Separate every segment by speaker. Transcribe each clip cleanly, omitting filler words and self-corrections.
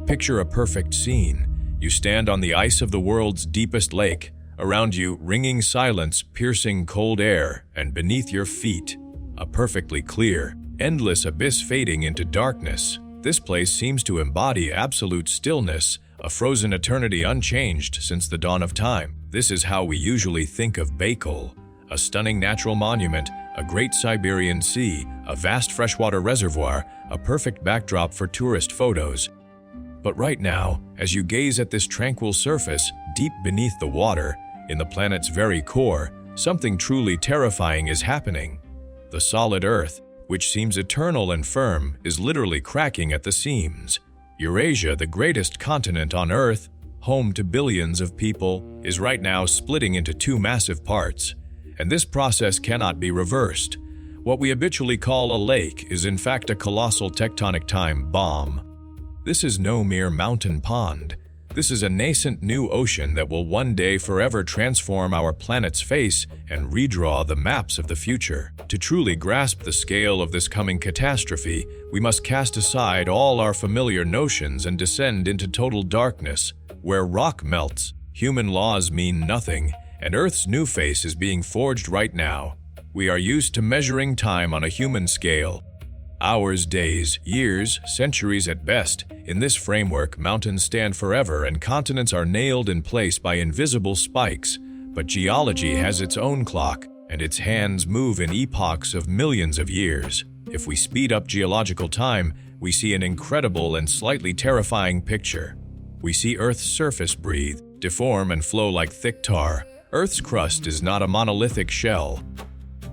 Speaker 1: Picture a perfect scene. You stand on the ice of the world's deepest lake. Around you, ringing silence, piercing cold air, and beneath your feet, a perfectly clear, endless abyss fading into darkness. This place seems to embody absolute stillness, a frozen eternity unchanged since the dawn of time. This is how we usually think of Baikal, a stunning natural monument, a great Siberian sea, a vast freshwater reservoir, a perfect backdrop for tourist photos. But right now, as you gaze at this tranquil surface, deep beneath the water, in the planet's very core, something truly terrifying is happening. The solid Earth, which seems eternal and firm, is literally cracking at the seams. Eurasia, the greatest continent on Earth, home to billions of people, is right now splitting into two massive parts. And this process cannot be reversed. What we habitually call a lake is in fact a colossal tectonic time bomb. This is no mere mountain pond. This is a nascent new ocean that will one day forever transform our planet's face and redraw the maps of the future. To truly grasp the scale of this coming catastrophe, we must cast aside all our familiar notions and descend into total darkness. Where rock melts, human laws mean nothing, and Earth's new face is being forged right now. We are used to measuring time on a human scale. Hours, days, years, centuries at best. In this framework, mountains stand forever and continents are nailed in place by invisible spikes. But geology has its own clock, and its hands move in epochs of millions of years. If we speed up geological time, we see an incredible and slightly terrifying picture. We see Earth's surface breathe, deform and flow like thick tar. Earth's crust is not a monolithic shell.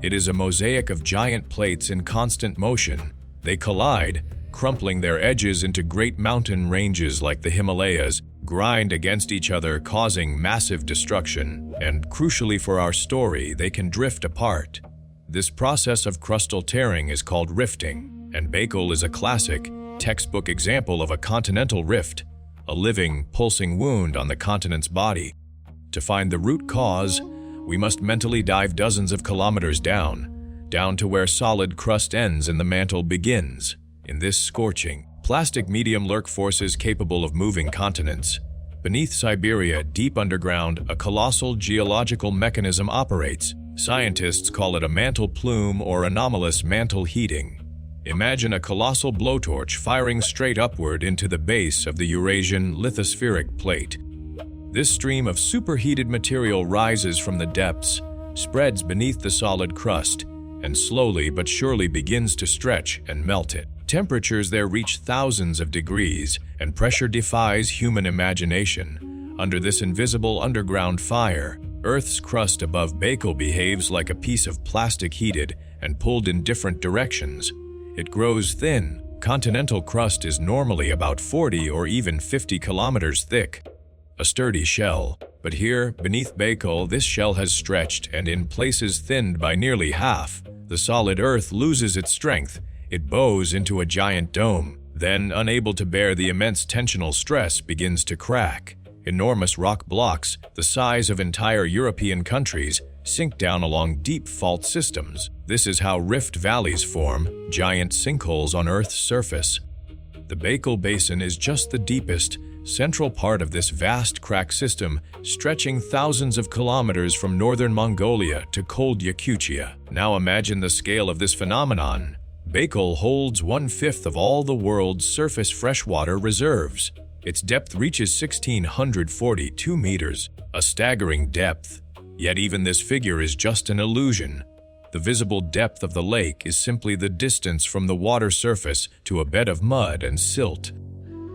Speaker 1: It is a mosaic of giant plates in constant motion. They collide, crumpling their edges into great mountain ranges like the Himalayas, grind against each other, causing massive destruction. And crucially for our story, they can drift apart. This process of crustal tearing is called rifting, and Baikal is a classic, textbook example of a continental rift, a living, pulsing wound on the continent's body. To find the root cause, we must mentally dive dozens of kilometers down to where solid crust ends and the mantle begins. In this scorching, plastic medium lurk forces capable of moving continents. Beneath Siberia, deep underground, a colossal geological mechanism operates. Scientists call it a mantle plume or anomalous mantle heating. Imagine a colossal blowtorch firing straight upward into the base of the Eurasian lithospheric plate. This stream of superheated material rises from the depths, spreads beneath the solid crust, and slowly but surely begins to stretch and melt it. Temperatures there reach thousands of degrees, and pressure defies human imagination. Under this invisible underground fire, Earth's crust above Baikal behaves like a piece of plastic heated and pulled in different directions. It grows thin. Continental crust is normally about 40 or even 50 kilometers thick. A sturdy shell, but here, beneath Baikal, this shell has stretched and in places thinned by nearly half. The solid Earth loses its strength. It bows into a giant dome, then, unable to bear the immense tensional stress, begins to crack. Enormous rock blocks, the size of entire European countries, sink down along deep fault systems. This is how rift valleys form, giant sinkholes on Earth's surface. The Baikal Basin is just the deepest, central part of this vast crack system, stretching thousands of kilometers from northern Mongolia to cold Yakutia. Now imagine the scale of this phenomenon. Baikal holds 1/5 of all the world's surface freshwater reserves. Its depth reaches 1,642 meters, a staggering depth. Yet even this figure is just an illusion. The visible depth of the lake is simply the distance from the water surface to a bed of mud and silt.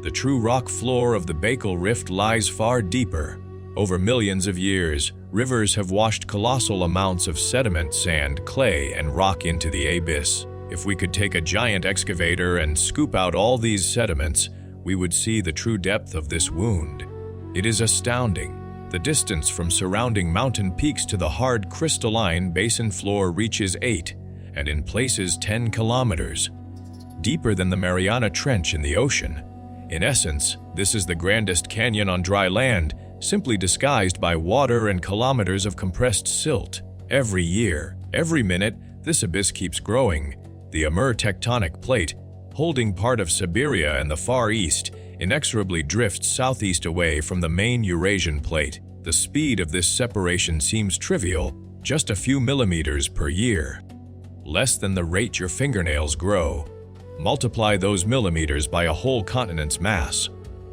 Speaker 1: The true rock floor of the Baikal Rift lies far deeper. Over millions of years, rivers have washed colossal amounts of sediment, sand, clay, and rock into the abyss. If we could take a giant excavator and scoop out all these sediments, we would see the true depth of this wound. It is astounding. The distance from surrounding mountain peaks to the hard crystalline basin floor reaches 8, and in places 10 kilometers, deeper than the Mariana Trench in the ocean. In essence, this is the grandest canyon on dry land, simply disguised by water and kilometers of compressed silt. Every year, every minute, this abyss keeps growing. The Amur tectonic plate, holding part of Siberia and the Far East, inexorably drifts southeast away from the main Eurasian plate. The speed of this separation seems trivial, just a few millimeters per year. Less than the rate your fingernails grow. Multiply those millimeters by a whole continent's mass.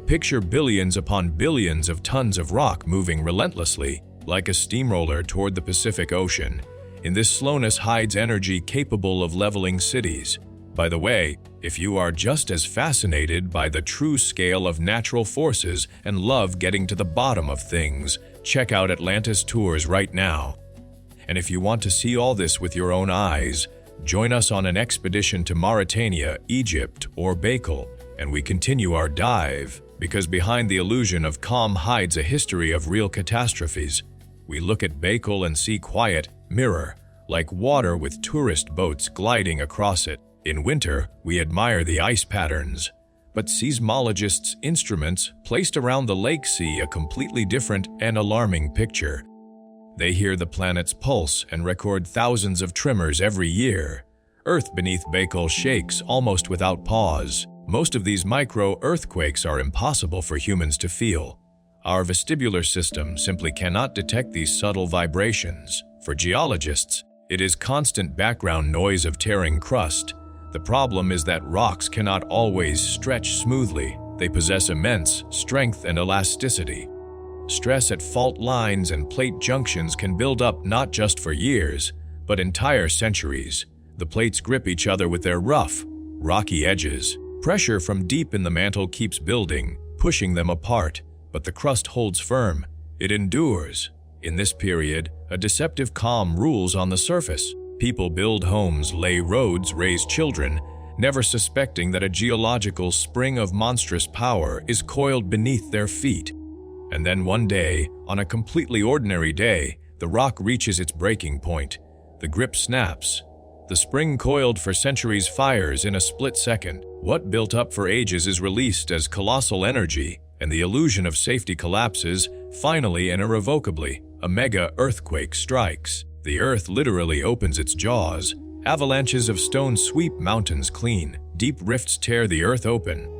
Speaker 1: Picture billions upon billions of tons of rock moving relentlessly, like a steamroller toward the Pacific Ocean. In this slowness hides energy capable of leveling cities. By the way, if you are just as fascinated by the true scale of natural forces and love getting to the bottom of things, check out Atlantis Tours right now. And if you want to see all this with your own eyes, join us on an expedition to Mauritania, Egypt, or Baikal, and we continue our dive, because behind the illusion of calm hides a history of real catastrophes. We look at Baikal and see quiet, mirror, like water with tourist boats gliding across it. In winter, we admire the ice patterns, but seismologists' instruments placed around the lake see a completely different and alarming picture. They hear the planet's pulse and record thousands of tremors every year. Earth beneath Baikal shakes almost without pause. Most of these micro-earthquakes are impossible for humans to feel. Our vestibular system simply cannot detect these subtle vibrations. For geologists, it is constant background noise of tearing crust. The problem is that rocks cannot always stretch smoothly. They possess immense strength and elasticity. Stress at fault lines and plate junctions can build up not just for years, but entire centuries. The plates grip each other with their rough, rocky edges. Pressure from deep in the mantle keeps building, pushing them apart, but the crust holds firm. It endures. In this period, a deceptive calm rules on the surface. People build homes, lay roads, raise children, never suspecting that a geological spring of monstrous power is coiled beneath their feet. And then one day, on a completely ordinary day, the rock reaches its breaking point. The grip snaps. The spring coiled for centuries fires in a split second. What built up for ages is released as colossal energy, and the illusion of safety collapses, finally and irrevocably. A mega-earthquake strikes. The earth literally opens its jaws. Avalanches of stone sweep mountains clean. Deep rifts tear the earth open.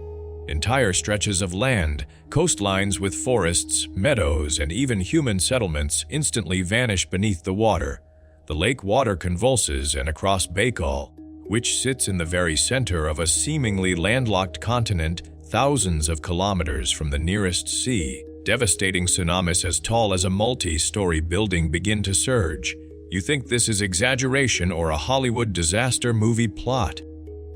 Speaker 1: Entire stretches of land, coastlines with forests, meadows, and even human settlements instantly vanish beneath the water. The lake water convulses, and across Baikal, which sits in the very center of a seemingly landlocked continent thousands of kilometers from the nearest sea, devastating tsunamis as tall as a multi-story building begin to surge. You think this is exaggeration or a Hollywood disaster movie plot?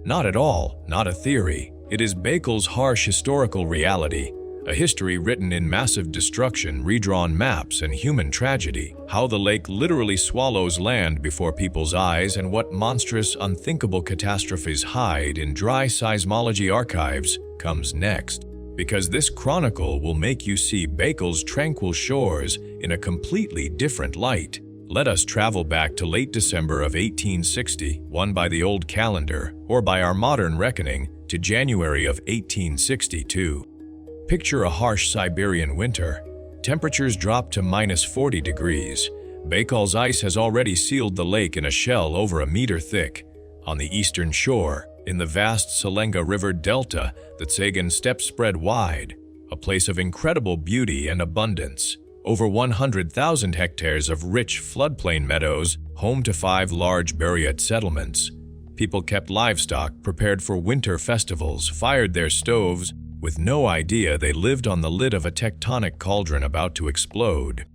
Speaker 1: Not at all, not a theory. It is Baikal's harsh historical reality, a history written in massive destruction, redrawn maps, and human tragedy. How the lake literally swallows land before people's eyes, and what monstrous, unthinkable catastrophes hide in dry seismology archives comes next. Because this chronicle will make you see Baikal's tranquil shores in a completely different light. Let us travel back to late December of 1860, one by the old calendar, or by our modern reckoning, to January of 1862. Picture a harsh Siberian winter. Temperatures drop to -40 degrees. Baikal's ice has already sealed the lake in a shell over a meter thick. On the eastern shore, in the vast Selenga River delta, the Tsagan steppe spread wide, a place of incredible beauty and abundance. Over 100,000 hectares of rich floodplain meadows, home to 5 large Buryat settlements. People kept livestock, prepared for winter festivals, fired their stoves, with no idea they lived on the lid of a tectonic cauldron about to explode.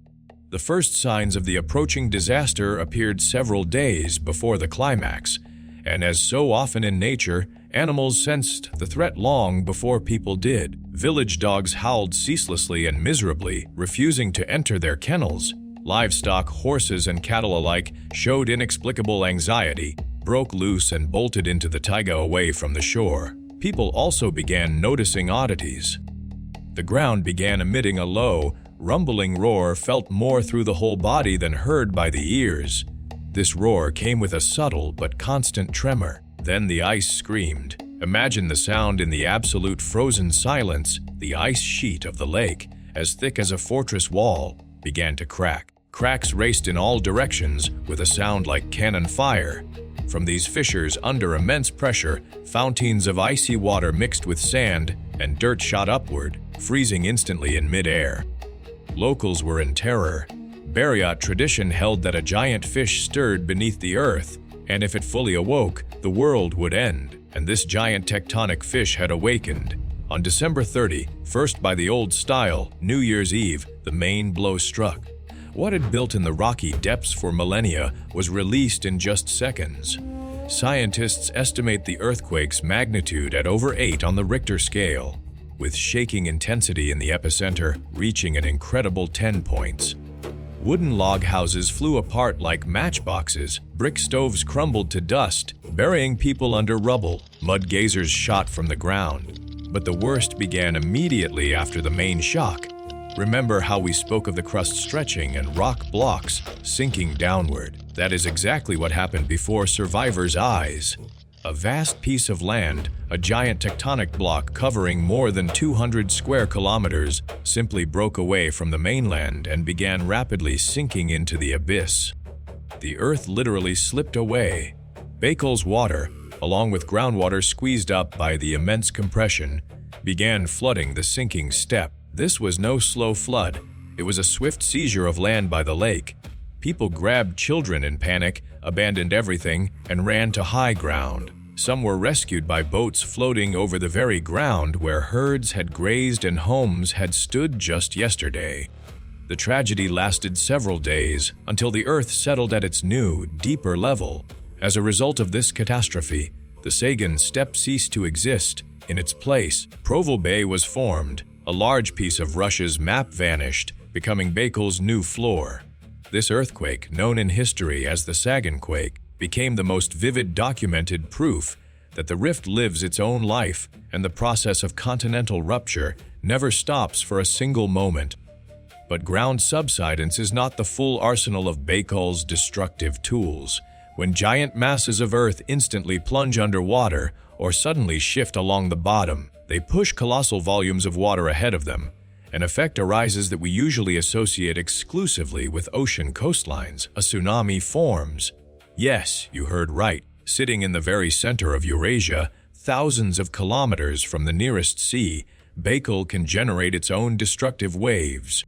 Speaker 1: The first signs of the approaching disaster appeared several days before the climax, and as so often in nature, animals sensed the threat long before people did. Village dogs howled ceaselessly and miserably, refusing to enter their kennels. Livestock, horses, and cattle alike showed inexplicable anxiety, broke loose and bolted into the taiga away from the shore. People also began noticing oddities. The ground began emitting a low, rumbling roar felt more through the whole body than heard by the ears. This roar came with a subtle but constant tremor. Then the ice screamed. Imagine the sound in the absolute frozen silence. The ice sheet of the lake, as thick as a fortress wall, began to crack. Cracks raced in all directions with a sound like cannon fire. From these fissures, under immense pressure, fountains of icy water mixed with sand and dirt shot upward, freezing instantly in mid-air. Locals were in terror. Buryat tradition held that a giant fish stirred beneath the earth, and if it fully awoke, the world would end, and this giant tectonic fish had awakened. On December 30, first by the old style, New Year's Eve, the main blow struck. What had built in the rocky depths for millennia was released in just seconds. Scientists estimate the earthquake's magnitude at over 8 on the Richter scale, with shaking intensity in the epicenter reaching an incredible 10 points. Wooden log houses flew apart like matchboxes, brick stoves crumbled to dust, burying people under rubble, mud geysers shot from the ground. But the worst began immediately after the main shock. Remember how we spoke of the crust stretching and rock blocks sinking downward? That is exactly what happened before survivors' eyes. A vast piece of land, a giant tectonic block covering more than 200 square kilometers, simply broke away from the mainland and began rapidly sinking into the abyss. The earth literally slipped away. Baikal's water, along with groundwater squeezed up by the immense compression, began flooding the sinking steppe. This was no slow flood. It was a swift seizure of land by the lake. People grabbed children in panic, abandoned everything, and ran to high ground. Some were rescued by boats floating over the very ground where herds had grazed and homes had stood just yesterday. The tragedy lasted several days until the earth settled at its new, deeper level. As a result of this catastrophe, the Tsagan steppe ceased to exist. In its place, Provo Bay was formed. A large piece of Russia's map vanished, becoming Baikal's new floor. This earthquake, known in history as the Tsagan quake, became the most vivid documented proof that the rift lives its own life and the process of continental rupture never stops for a single moment. But ground subsidence is not the full arsenal of Baikal's destructive tools. When giant masses of earth instantly plunge underwater or suddenly shift along the bottom, they push colossal volumes of water ahead of them. An effect arises that we usually associate exclusively with ocean coastlines. A tsunami forms. Yes, you heard right. Sitting in the very center of Eurasia, thousands of kilometers from the nearest sea, Baikal can generate its own destructive waves.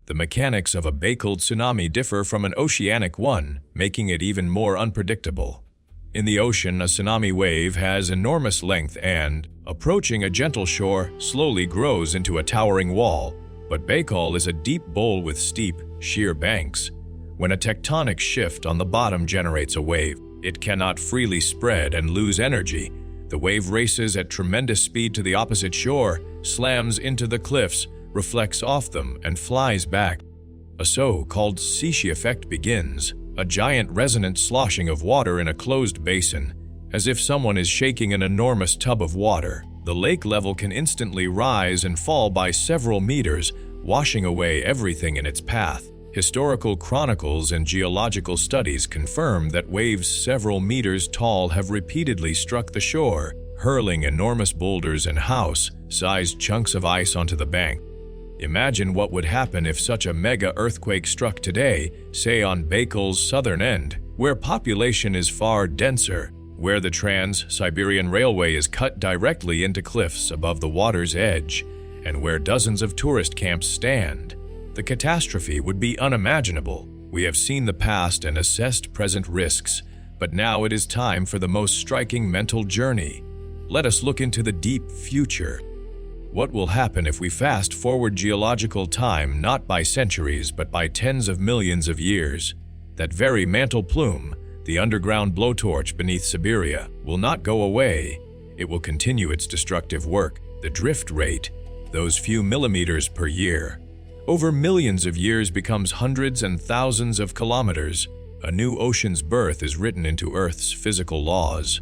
Speaker 1: The mechanics of a Baikal tsunami differ from an oceanic one, making it even more unpredictable. In the ocean, a tsunami wave has enormous length and, approaching a gentle shore, slowly grows into a towering wall. But Baikal is a deep bowl with steep, sheer banks. When a tectonic shift on the bottom generates a wave, it cannot freely spread and lose energy. The wave races at tremendous speed to the opposite shore, slams into the cliffs, reflects off them, and flies back. A so-called Sishi effect begins. A giant resonant sloshing of water in a closed basin, as if someone is shaking an enormous tub of water. The lake level can instantly rise and fall by several meters, washing away everything in its path. Historical chronicles and geological studies confirm that waves several meters tall have repeatedly struck the shore, hurling enormous boulders and house-sized chunks of ice onto the bank. Imagine what would happen if such a mega-earthquake struck today, say on Baikal's southern end, where population is far denser, where the Trans-Siberian Railway is cut directly into cliffs above the water's edge, and where dozens of tourist camps stand. The catastrophe would be unimaginable. We have seen the past and assessed present risks, but now it is time for the most striking mental journey. Let us look into the deep future. What will happen if we fast forward geological time not by centuries but by tens of millions of years? That very mantle plume, the underground blowtorch beneath Siberia, will not go away. It will continue its destructive work. The drift rate, those few millimeters per year, over millions of years becomes hundreds and thousands of kilometers. A new ocean's birth is written into Earth's physical laws.